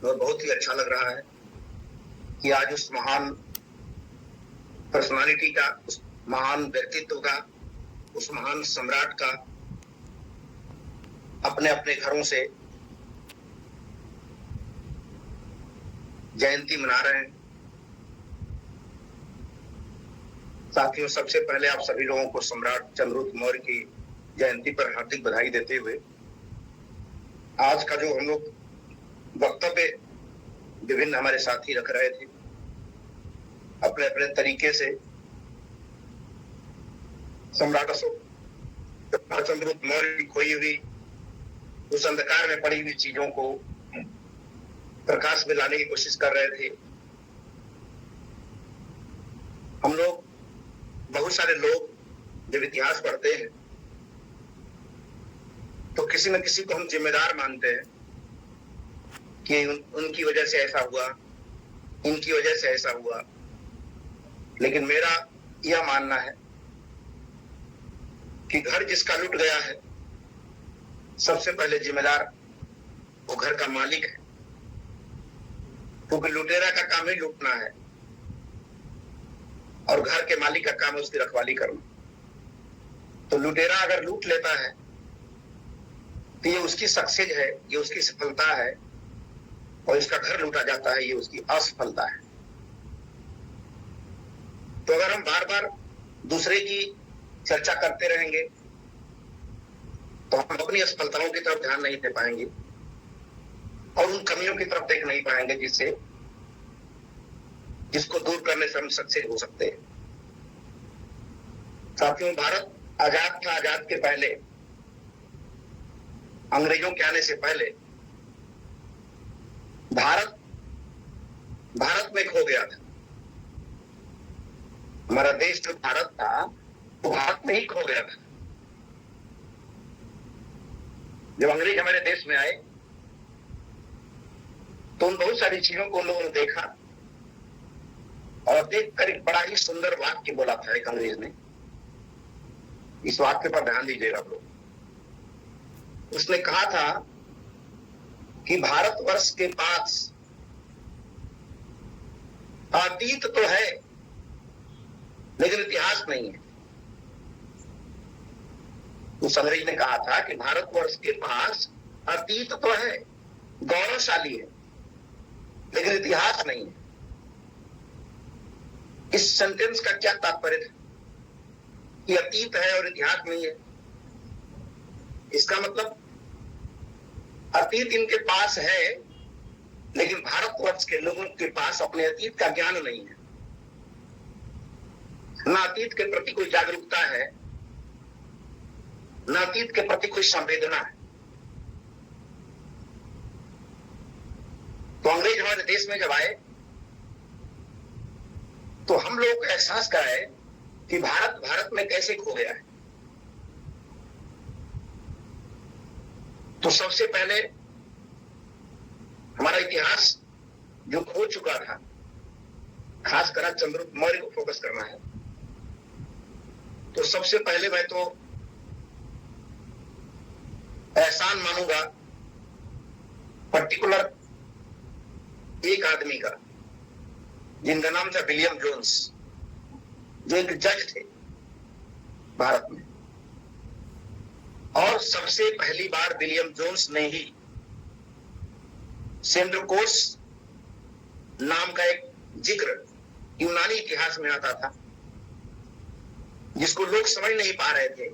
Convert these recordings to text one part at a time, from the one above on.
और बहुत ही अच्छा लग रहा है कि आज उस महान पर्सनालिटी का, उस महान व्यक्तित्व का, उस महान सम्राट का अपने अपने घरों से जयंती मना रहे हैं। साथियों, सबसे पहले आप सभी लोगों को सम्राट चंद्रगुप्त मौर्य की जयंती पर हार्दिक बधाई देते हुए आज का जो हम लोग वक्तव्य विभिन्न हमारे साथी रख रहे थे, अपने अपने तरीके से सम्राट अशोक चंद्रगुप्त मौर्य की खोई हुई, उस अंधकार में पड़ी हुई चीजों को प्रकाश में लाने की कोशिश कर रहे थे। हम लोग, बहुत सारे लोग जब इतिहास पढ़ते हैं तो किसी न किसी को हम जिम्मेदार मानते हैं कि उनकी वजह से ऐसा हुआ, इनकी वजह से ऐसा हुआ। लेकिन मेरा यह मानना है कि घर जिसका लुट गया है, सबसे पहले जिम्मेदार वो घर का मालिक है, क्योंकि लुटेरा का काम ही लूटना है और घर के मालिक का काम है उसकी रखवाली करना। तो लुटेरा अगर लूट लेता है तो ये उसकी सक्सेस है, ये उसकी सफलता है, और इसका घर लूटा जाता है, ये उसकी असफलता है। तो अगर हम बार बार दूसरे की चर्चा करते रहेंगे तो हम अपनी असफलताओं की तरफ ध्यान नहीं दे पाएंगे और उन कमियों की तरफ देख नहीं पाएंगे जिसको दूर करने से हम सक्सेस हो सकते हैं। साथियों, भारत आजाद था। आजाद के पहले, अंग्रेजों के आने से पहले भारत में खो गया था। हमारा देश जो भारत था वो भारत में ही खो गया था। जब अंग्रेज हमारे देश में आए तो उन बहुत सारी चीजों को उन लोगों ने देखा और देखकर एक बड़ा ही सुंदर वाक्य बोला था एक अंग्रेज ने। इस वाक्य पर ध्यान दीजिएगा आप लोग। उसने कहा था कि भारतवर्ष के पास अतीत तो है लेकिन इतिहास नहीं है। उस अंग्रेज ने कहा था कि भारतवर्ष के पास अतीत तो है, गौरवशाली है, लेकिन इतिहास नहीं है। इस सेंटेंस का क्या तात्पर्य था कि अतीत है और इतिहास नहीं है? इसका मतलब अतीत इनके पास है लेकिन भारतवर्ष के लोगों के पास अपने अतीत का ज्ञान नहीं है, न अतीत के प्रति कोई जागरूकता है, न अतीत के प्रति कोई संवेदना है। तो अंग्रेज हमारे देश में जब आए तो हम लोग एहसास कराए कि भारत में कैसे खो गया है। तो सबसे पहले हमारा इतिहास जो खो चुका था, खासकर चंद्रगुप्त मौर्य को फोकस करना है। तो सबसे पहले मैं तो एहसान मानूंगा पर्टिकुलर एक आदमी का, जिनका नाम था विलियम जोन्स, जो एक जज थे भारत में। और सबसे पहली बार विलियम जोन्स ने ही सेंद्रकोश नाम का एक जिक्र यूनानी इतिहास में आता था, जिसको लोग समझ नहीं पा रहे थे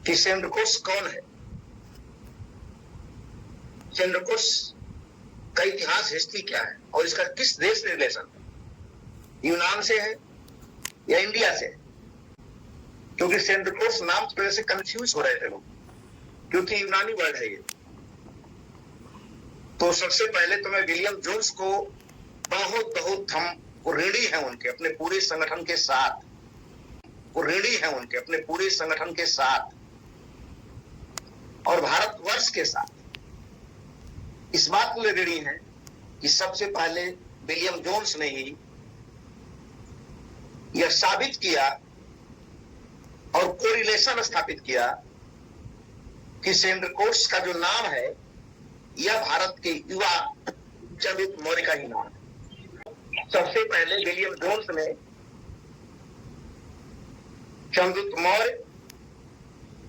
कि सेंद्रकोश कौन है। सेंद्रकोश का इतिहास, हिस्ट्री क्या है और इसका किस देश से रिलेशन है, यूनान से है या इंडिया से है? क्योंकि सेंद्रकोश नाम की वजह से कंफ्यूज हो रहे थे लोग, क्योंकि यूनानी वर्ड है ये। तो सबसे पहले तो मैं विलियम जोन्स को बहुत हम ऋणी हैं उनके अपने पूरे संगठन के साथ, वो ऋणी हैं उनके अपने पूरे संगठन के साथ और भारतवर्ष के साथ। इस बात के लिए ऋणी हैं कि सबसे पहले विलियम जोन्स ने ही यह साबित किया और कोरिलेशन स्थापित किया कि सेंद्रकोश का जो नाम है यह भारत के युवा चंद्रगुप्त मौर्य का ही नाम है। सबसे पहले विलियम जोन्स ने चंद्रगुप्त मौर्य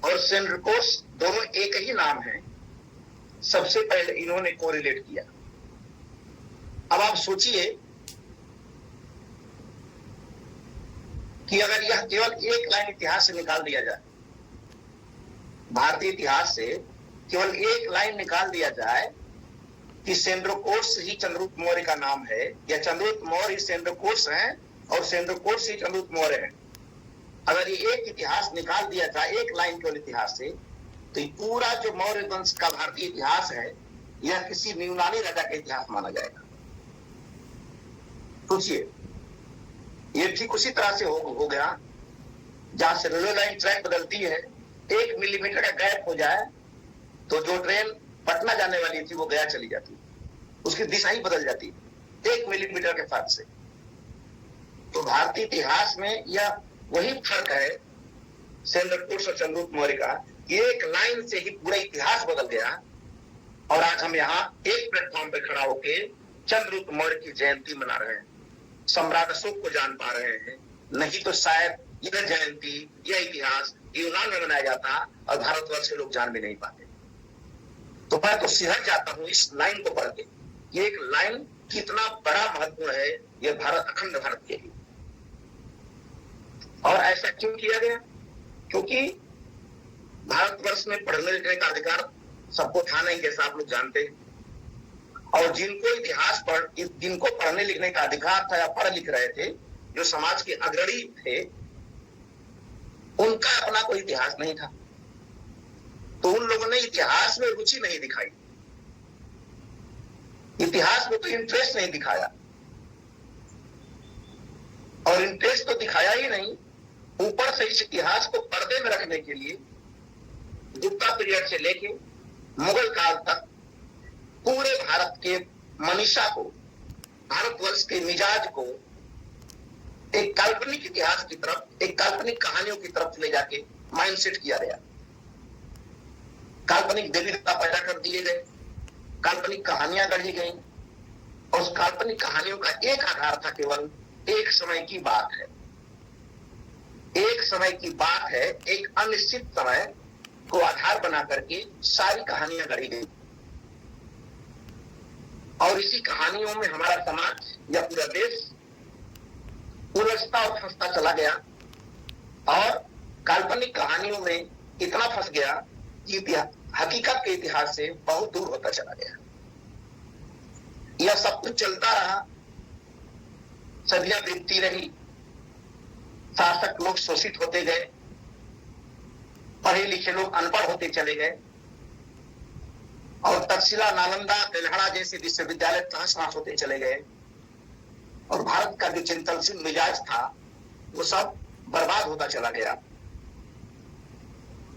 और सेंड्रिकोस दोनों एक ही नाम है, सबसे पहले इन्होंने कोरिलेट किया। अब आप सोचिए कि अगर यह केवल एक लाइन इतिहास से निकाल दिया जाए, भारतीय इतिहास से केवल एक लाइन निकाल दिया जाए कि सेंड्रोकोस ही चंद्रगुप्त मौर्य का नाम है, या चंद्रगुप्त मौर्य सेंड्रोकोस हैं और सेंड्रोकोस ही चंद्रगुप्त मौर्य हैं, अगर ये एक इतिहास निकाल दिया जाए, एक लाइन केवल इतिहास से, तो ये पूरा जो मौर्य वंश का भारतीय इतिहास है यह किसी यूनानी राजा का इतिहास माना जाएगा। सोचिए, ये ठीक उसी तरह से हो गया जहां से रेलवे लाइन ट्रैक बदलती है, 1 मिलीमीटर का गैप हो जाए तो जो ट्रेन पटना जाने वाली थी वो गया चली जाती, उसकी दिशा ही बदल जाती 1 मिलीमीटर के फर्क से। तो भारतीय इतिहास में यह वही फर्क है सेंद्रकोस और चंद्रगुप्त मौर्य का, एक लाइन से ही पूरा इतिहास बदल गया। और आज हम यहाँ एक प्लेटफॉर्म पे खड़ा होकर चंद्रगुप्त मौर्य की जयंती मना रहे हैं, सम्राट अशोक को जान पा रहे हैं। नहीं तो शायद यह जयंती, यह इतिहास यूनान में मनाया जाता और भारतवर्ष के लोग जान भी नहीं पाते। तो मैं तो सिहर जाता हूँ इस लाइन को पढ़ के, ये एक लाइन कितना बड़ा महत्वपूर्ण है यह भारत, अखंड भारत के लिए। और ऐसा क्यों किया गया? क्योंकि भारतवर्ष में पढ़ने लिखने का अधिकार सबको था नहीं, जैसा आप लोग जानते हैं। और जिनको पढ़ने लिखने का अधिकार था या पढ़ लिख रहे थे, जो समाज के अग्रणी थे, उनका अपना कोई इतिहास नहीं था। तो उन लोगों ने इतिहास में रुचि नहीं दिखाई, इतिहास में तो इंटरेस्ट नहीं दिखाया। और इंटरेस्ट तो दिखाया ही नहीं, ऊपर से इस इतिहास को पर्दे में रखने के लिए गुप्ता पीरियड से लेके मुगल काल तक पूरे भारत के मनीषा को, भारतवर्ष के मिजाज को एक काल्पनिक इतिहास की तरफ, एक काल्पनिक कहानियों की तरफ ले जाके माइंडसेट किया गया। काल्पनिक देवी देवता पैदा कर दिए गए, काल्पनिक कहानियां गढ़ी गई, और उस काल्पनिक कहानियों का एक आधार था, केवल एक समय की बात है, एक समय की बात है, एक अनिश्चित समय को आधार बना करके सारी कहानियां गढ़ी गई। और इसी कहानियों में हमारा समाज या पूरा देश उलझता और फंसता चला गया, और काल्पनिक कहानियों में इतना फंस गया कि हकीकत के इतिहास से बहुत दूर होता चला गया। यह सब कुछ चलता रहा, सदियां बीतती रही, शासक लोग शोषित होते गए, पढ़े लिखे लोग अनपढ़ होते चले गए, और तक्षशिला, नालंदा, तेलहड़ा जैसे विश्वविद्यालय तहस नहस होते चले गए, और भारत का जो चिंतनशील मिजाज था वो सब बर्बाद होता चला गया।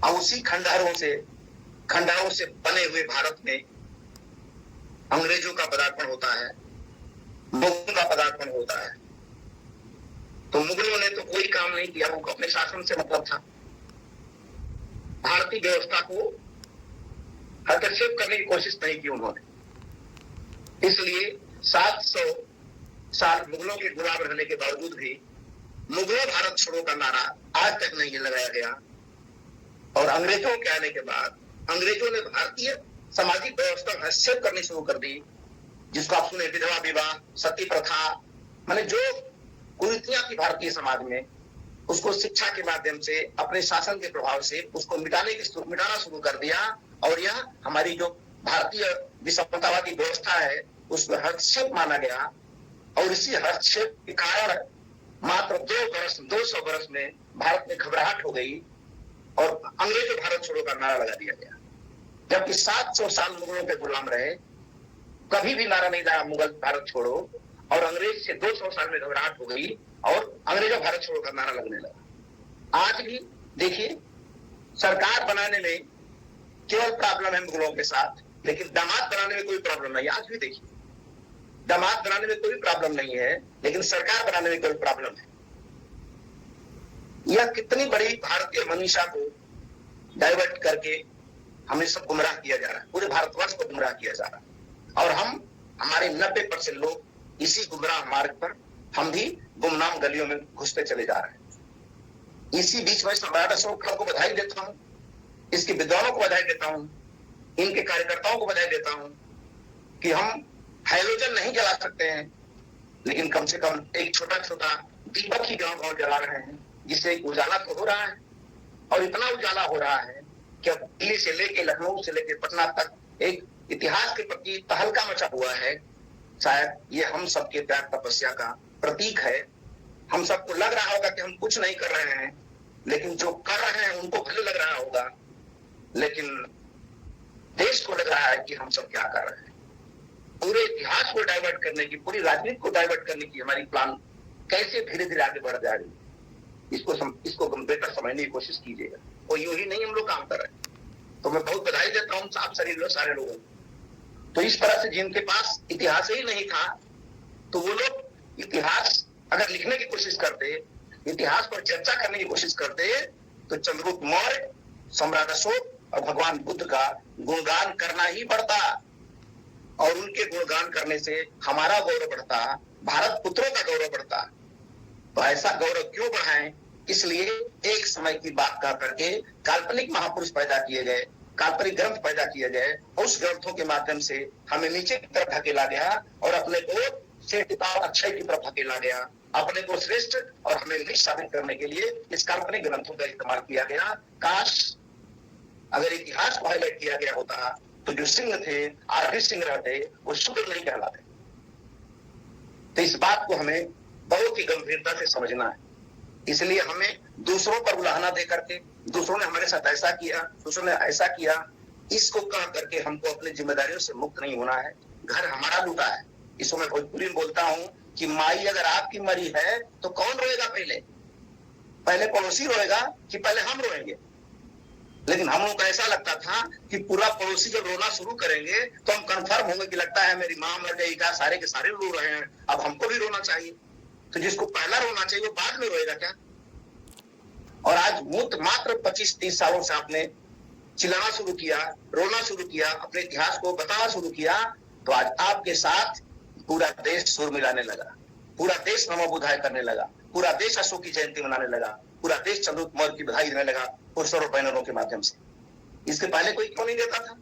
और उसी खंडहरों से बने हुए भारत में अंग्रेजों का पदार्पण होता है, मुगलों का पदार्पण होता है। तो मुगलों ने तो कोई काम नहीं किया, उनको अपने शासन से मतलब था। भारतीय व्यवस्था को हस्तक्षेप करने की कोशिश नहीं की उन्होंने। इसलिए 700 साल मुगलों के गुलाम रहने के बावजूद भी मुगलों भारत छोड़ो का नारा आज तक नहीं लगाया गया। और अंग्रेजों के आने के बाद अंग्रेजों ने भारतीय सामाजिक व्यवस्था का हस्तक्षेप करनी शुरू कर दी, जिसको आप सुने, विधवा विवाह, सती प्रथा, माने जो कुरीतियां थी भारतीय समाज में, उसको शिक्षा के माध्यम से, अपने शासन के प्रभाव से उसको मिटाना शुरू कर दिया। और यह हमारी जो भारतीय विषमतावादी व्यवस्था है उसमें हस्तक्षेप माना गया। और इसी हस्तक्षेप के कारण मात्र 200 वर्ष में भारत में घबराहट हो गई और अंग्रेजों भारत छोड़ो का नारा लगा दिया गया। जबकि 700 साल मुगलों के गुलाम रहे, कभी भी नारा नहीं लगा मुगल भारत छोड़ो, और अंग्रेज से 200 साल में घबराहट हो गई और अंग्रेजों भारत छोड़ो का नारा लगने लगा। आज भी देखिए, सरकार बनाने में केवल प्रॉब्लम है मुगलों के साथ, लेकिन दामाद बनाने में कोई प्रॉब्लम नहीं। आज भी देखिए, दामाद बनाने में कोई प्रॉब्लम नहीं है, लेकिन सरकार बनाने में कोई प्रॉब्लम है। यह कितनी बड़ी भारतीय मनीषा को डाइवर्ट करके हमें सब गुमराह किया जा रहा है, पूरे भारतवर्ष को गुमराह किया जा रहा है। और हम हमारे हमारे 90% लोग इसी गुमराह मार्ग पर, हम भी गुमनाम गलियों में घुसते चले जा रहे हैं। इसी बीच में सम्राट अशोक खान को बधाई देता हूं, इसके विद्वानों को बधाई देता हूं, इनके कार्यकर्ताओं को बधाई देता हूं कि हम हाइड्रोजन नहीं जला सकते हैं, लेकिन कम से कम एक छोटा छोटा दीपक ही गांव जला रहे हैं, जिससे उजाला तो हो रहा है। और इतना उजाला हो रहा है कि अब दिल्ली से लेके लखनऊ से लेके पटना तक एक इतिहास के प्रति तहलका मचा हुआ है। शायद ये हम सबके त्याग तपस्या का प्रतीक है। हम सबको लग रहा होगा कि हम कुछ नहीं कर रहे हैं, लेकिन जो कर रहे हैं उनको भले लग रहा होगा, लेकिन देश को लग रहा है कि हम सब क्या कर रहे हैं। पूरे इतिहास को डाइवर्ट करने की, पूरी राजनीति को डाइवर्ट करने की हमारी प्लान कैसे धीरे धीरे आगे बढ़ जा रही है, इसको बेहतर समझने की कोशिश कीजिएगा। और यूं ही नहीं हम लोग काम कर रहे हैं। तो मैं बहुत बधाई देता हूँ आप सारे लोगों को। तो इस तरह से जिनके पास इतिहास ही नहीं था, तो वो लोग इतिहास अगर लिखने की कोशिश करते, इतिहास पर चर्चा करने की कोशिश करते, तो चंद्रगुप्त मौर्य, सम्राट अशोक और भगवान बुद्ध का गुणगान करना ही पड़ता। और उनके गुणगान करने से हमारा गौरव बढ़ता, भारत पुत्रों का गौरव बढ़ता। तो ऐसा गौरव क्यों बढ़ाएं? इसलिए एक समय की बात कह करके काल्पनिक महापुरुष पैदा किए गए, काल्पनिक ग्रंथ पैदा किए गए। उस ग्रंथों के माध्यम से हमें नीचे की तरफ धकेला गया और अपने को किताब अक्षय की तरफ धकेला गया। अपने को श्रेष्ठ और हमें नीच साबित करने के लिए इस काल्पनिक ग्रंथों का इस्तेमाल किया गया। काश अगर इतिहास को हाईलाइट किया गया होता तो जो सिंह थे, आरडी सिंह रहते, वो शूद्र नहीं कहलाते। तो इस बात को हमें बहुत ही गंभीरता से समझना है। इसलिए हमें दूसरों पर उलाहना दे करके, दूसरों ने हमारे साथ ऐसा किया, दूसरों ने ऐसा किया, इसको कह करके हमको अपनी जिम्मेदारियों से मुक्त नहीं होना है। घर हमारा लूटा है। इसको मैं भोजपुरी में बोलता हूं कि माई अगर आपकी मरी है तो कौन रोएगा? पहले पड़ोसी रोएगा कि पहले हम रोएंगे? लेकिन हम लोग को ऐसा लगता था कि पूरा पड़ोसी जब रोना शुरू करेंगे तो हम कंफर्म होंगे कि लगता है मेरी मां मर गई, क्या सारे के सारे रो रहे हैं, अब हमको भी रोना चाहिए। तो जिसको पहला रोना चाहिए वो बाद में रोएगा क्या? और आज मात्र 25-30 सालों से आपने चिल्लाना शुरू किया, रोना शुरू किया, अपने इतिहास को बताना शुरू किया, तो आज आपके साथ पूरा देश सुर मिलाने लगा, पूरा देश नमो बुधाय करने लगा, पूरा देश अशोक की जयंती मनाने लगा, पूरा देश चंद्रगुप्त मौर्य की बधाई देने लगा पोस्टर और बैनरों के माध्यम से। इसके पहले कोई क्यों नहीं देता था?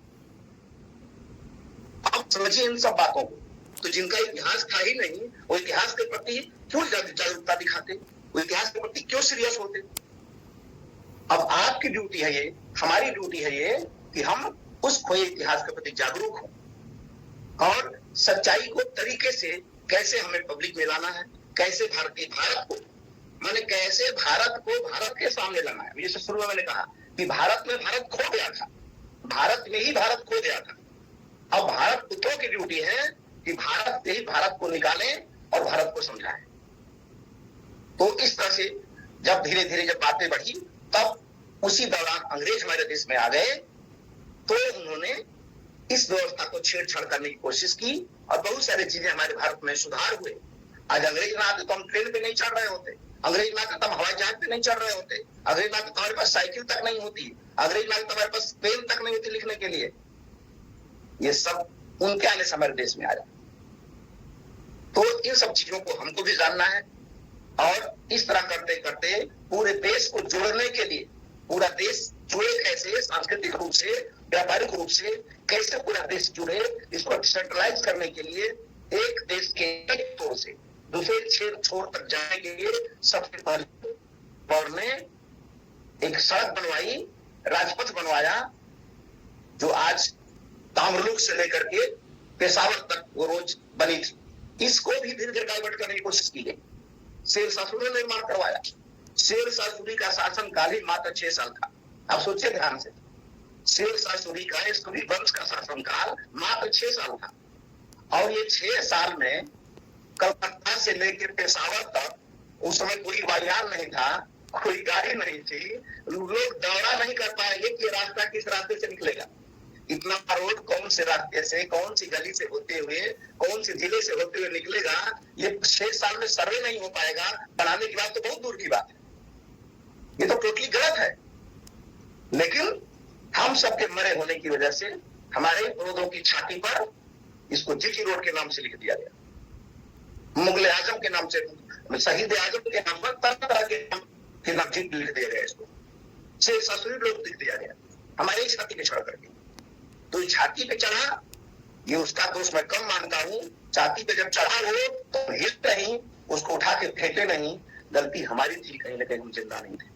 अब समझिए इन सब बातों को। तो जिनका इतिहास था ही नहीं, वो इतिहास के प्रति क्यों जागरूकता दिखाते, वो इतिहास के प्रति क्यों सीरियस होते? अब आपकी ड्यूटी है ये, हमारी ड्यूटी है ये कि हम उस खोए इतिहास के प्रति जागरूक हों और सच्चाई को तरीके से कैसे हमें पब्लिक में लाना है, कैसे भारत को, मैंने कैसे भारत को भारत के सामने लाना है। जैसे शुरू में मैंने कहा कि भारत में भारत खो गया था, भारत में ही भारत खो गया था। अब भारत पुत्रों की ड्यूटी है कि भारत से ही भारत को निकालें और भारत को समझाएं। तो इस तरह से जब धीरे धीरे जब बातें बढ़ी, तब उसी दौरान अंग्रेज हमारे देश में आ गए, तो उन्होंने इस व्यवस्था को छेड़छाड़ करने की कोशिश की और बहुत सारी चीजें हमारे भारत में सुधार हुए। आज अंग्रेज ना आते तो हम ट्रेन पे नहीं चढ़ रहे होते, अंग्रेज ना आते तो हम हवाई जहाज पे नहीं चढ़ रहे होते, अंग्रेज ना आते तो हमारे पास साइकिल तक नहीं होती, अंग्रेज ना आते तो हमारे पास पेन तक नहीं होती लिखने के लिए। ये सब उनके आने से हमारे देश में आया। तो इन सब चीजों को हमको भी जानना है और इस तरह करते करते पूरे देश को जोड़ने के लिए, पूरा देश जुड़े कैसे, सांस्कृतिक रूप से, व्यापारिक रूप से कैसे पूरा देश जुड़े, इसको सेंट्रलाइज करने के लिए एक देश के एक छोर से दूसरे छोर तक जाने के लिए सबसे पहले और ने एक सड़क बनवाई, राजपथ बनवाया, जो आज ताम्रलुक से लेकर के पेशावर तक वो रोज बनी थी। इसको भी धीरे धीरे डाइवर्ट करने की कोशिश की गई। शेरशाह सूरी ने निर्माण करवाया। शेरशाह सूरी का शासन काल ही मात्र 6 साल था। आप सोचिए ध्यान से, शेरशाह सूरी का सूरी वंश का शासन काल मात्र 6 साल था और ये 6 साल में कलकत्ता से लेकर पेशावर तक उस समय कोई वायुयान नहीं था, कोई गाड़ी नहीं थी, लोग दौरा नहीं कर पाएंगे कि रास्ता किस रास्ते से निकलेगा। इतना रोड कौन से रास्ते से, कौन सी गली से होते हुए, कौन से जिले से होते हुए निकलेगा, ये 6 साल में सर्वे नहीं हो पाएगा। बनाने की बात तो बहुत दूर की बात है, ये तो टोटली गलत है। लेकिन हम सबके मरे होने की वजह से हमारे विरोधों की छाती पर इसको जीटी रोड के नाम से लिख दिया गया, मुगल आजम के नाम से, शहीद आजम के नाम पर तरह तरह के नाम जीटी लिख दिया गया, इसको से ससुरी लोग लिख दिया गया हमारे छाती पे चढ़ करके। तो छाती पे चढ़ा, ये उसका दोष मैं कम मानता हूँ। छाती पे जब चढ़ा हो तो हिल नहीं, उसको उठा के फेंके नहीं, गलती हमारी थी, कहीं ना कहीं हम जिंदा नहीं थे।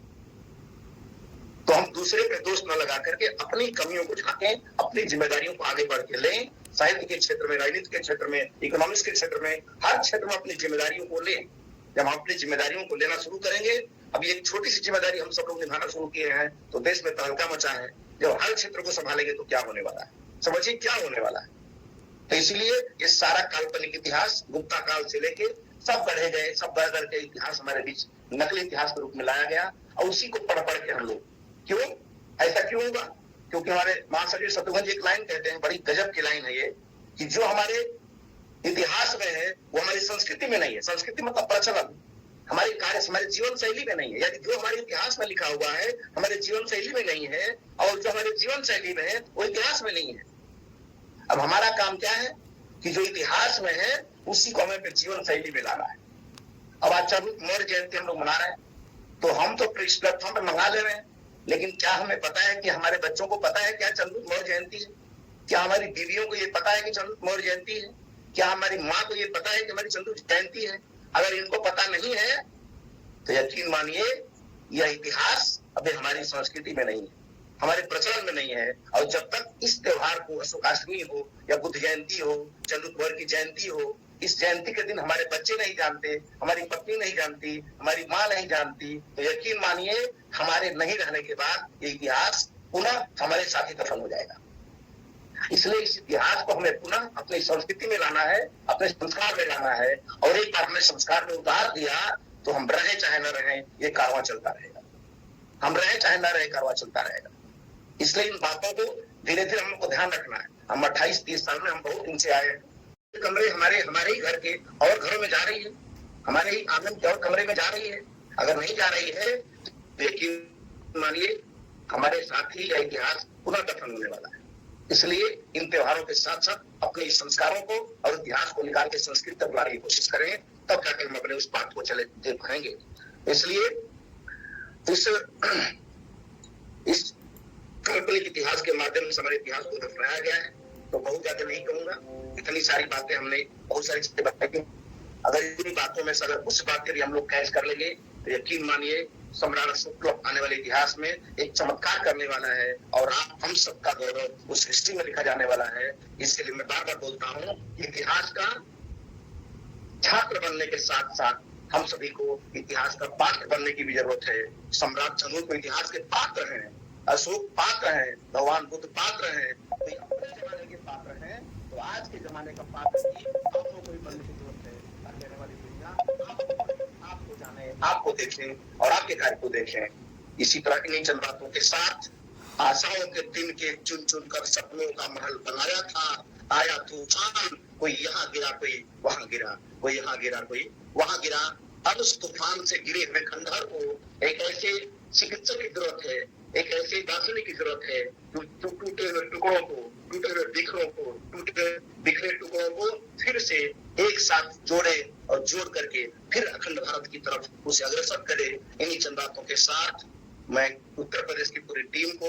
तो हम दूसरे पे दोष न लगा करके अपनी कमियों को झांकें, अपनी जिम्मेदारियों को आगे बढ़ के लें। साहित्य के क्षेत्र में, राजनीति के क्षेत्र में, इकोनॉमिक्स के क्षेत्र में, हर क्षेत्र में अपनी जिम्मेदारियों को लें। जब हम अपनी जिम्मेदारियों को लेना शुरू करेंगे, अभी एक छोटी सी जिम्मेदारी हम सब लोग निभाना शुरू किए हैं तो देश में तहलका मचा है। जब हर क्षेत्र को संभालेंगे तो क्या होने वाला है, समझिए क्या होने वाला है। तो इसलिए ये सारा काल्पनिक इतिहास गुप्ता काल से लेके सब गढ़े गए, सब गढ़ गढ़ के इतिहास हमारे बीच नकली इतिहास के रूप में लाया गया, और उसी को पढ़ पढ़ के हम लोग, क्यों ऐसा क्यों होगा? क्योंकि हमारे महासचिव शत्रुघ्न जी एक लाइन कहते हैं, बड़ी गजब की लाइन है ये, कि जो हमारे इतिहास में है वो हमारी संस्कृति में नहीं है। संस्कृति मतलब प्रचलन, हमारी कार्य, हमारे जीवन शैली में नहीं है। यानी जो हमारे इतिहास में लिखा हुआ है हमारे जीवन शैली में नहीं है, और जो हमारे जीवन शैली में है वो इतिहास में नहीं है। अब हमारा काम क्या है कि जो इतिहास में है उसी को हमें जीवन शैली में लाना है। अब आज चंद्रगुप्त मौर्य जयंती हम लोग मना रहे हैं, तो हम तो इस प्लेटफॉर्म पे मंगा ले रहे हैं, लेकिन क्या हमें पता है कि हमारे बच्चों को पता है क्या चंद्रगुप्त मौर्य जयंती है? क्या हमारी बीवियों को ये पता है कि चंद्रगुप्त मौर्य जयंती है? क्या हमारी माँ को ये पता है कि हमारी चंद्रगुप्त जयंती है? अगर इनको पता नहीं है तो यकीन मानिए यह इतिहास अभी हमारी संस्कृति में नहीं है, हमारे प्रचलन में नहीं है। और जब तक इस त्योहार को, अशोकाष्टमी हो या बुद्ध जयंती हो, चंद्रगुप्त मौर्य की जयंती हो, इस जयंती के दिन हमारे बच्चे नहीं जानते, हमारी पत्नी नहीं जानती, हमारी माँ नहीं जानती, तो यकीन मानिए हमारे नहीं रहने के बाद ये इतिहास पुनः हमारे साथ ही दफन हो जाएगा। इसलिए इस इतिहास को हमें पुनः अपनी संस्कृति में लाना है, अपने संस्कार में लाना है। और एक बार हमने संस्कार में उतार दिया तो हम रहे चाहे न रहे, ये कारवां चलता रहेगा। हम रहे चाहे न रहे, कारवां चलता रहेगा। इसलिए इन बातों को धीरे धीरे हमको ध्यान रखना है। हम 28-30 साल में हम बहुत दिन से आए हैं, कमरे हमारे ही घर के और घरों में जा रही है, हमारे ही आंगन के और कमरे में जा रही है। अगर नहीं जा रही है तो यकीन मानिए हमारे साथ ही यह इतिहास पुनः दफन होने वाला है। इसलिए इन त्योहारों के साथ साथ अपने संस्कारों को और इतिहास को निकाल के संस्कृति तक लाने की कोशिश करें, तब जाकर हम अपने उस बात को चले देख पाएंगे। इसलिए इस काल्पनिक इतिहास के माध्यम से हमारे इतिहास को दफनाया गया है। तो बहुत ज्यादा नहीं कहूंगा, इतनी सारी बातें हमने बहुत सारी चीजें बताई। अगर इन बातों में से अगर कुछ बातें भी हम लोग कैच कर लेंगे तो यकीन मानिए सम्राट अशोक आने वाले इतिहास में एक चमत्कार करने वाला है, और हम सबका गौरव उस हिस्ट्री में लिखा जाने वाला है। इसके लिए मैं बार बार बोलता हूँ, इतिहास का छात्र बनने के साथ साथ हम सभी को इतिहास का पात्र बनने की भी जरूरत है। सम्राट चंद्रगुप्त इतिहास के पात्र हैं, अशोक पात्र हैं, भगवान बुद्ध पात्र हैं, तो अपने जमाने के पात्र हैं, तो आज के जमाने का पात्र भी आपको कोई बनने की जरूरत है। आने वाली दुनिया आपको जाने, आपको देखें और आपके कार्य को देखें। इसी तरह की चंद बातों के साथ आशाओं के दिन के चुन चुन कर सपनों का महल बनाया था, आया तूफान, कोई यहाँ गिरा कोई वहां गिरा, कोई यहाँ गिरा कोई वहां गिरा। अब उस तूफान से गिरे हुए खंडहर को एक ऐसे चिकित्सक की जरूरत है, एक ऐसे दार्शनिक की जरूरत है जो टूटे हुए टुकड़ों को, टूटे हुए बिखरों को, टूटे बिखरे टुकड़ों को फिर से एक साथ जोड़े और जोड़ करके फिर अखंड भारत की तरफ उसे अग्रसर करे। इन्हीं चंद बातों के साथ मैं उत्तर प्रदेश की पूरी टीम को,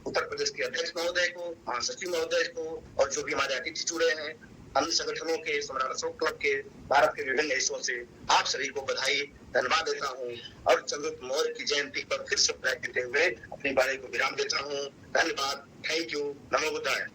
उत्तर प्रदेश के अध्यक्ष महोदय को, महासचिव महोदय को, और जो भी हमारे अतिथि जुड़े हैं, अन्य संगठनों के, सम्राट अशोक क्लब के, भारत के विभिन्न हिस्सों से आप सभी को बधाई, धन्यवाद देता हूँ। और चंद्रगुप्त मौर्य की जयंती पर फिर से बधाई देते हुए अपनी बारी को विराम देता हूँ। धन्यवाद, थैंक यू, नमो बुद्धाय।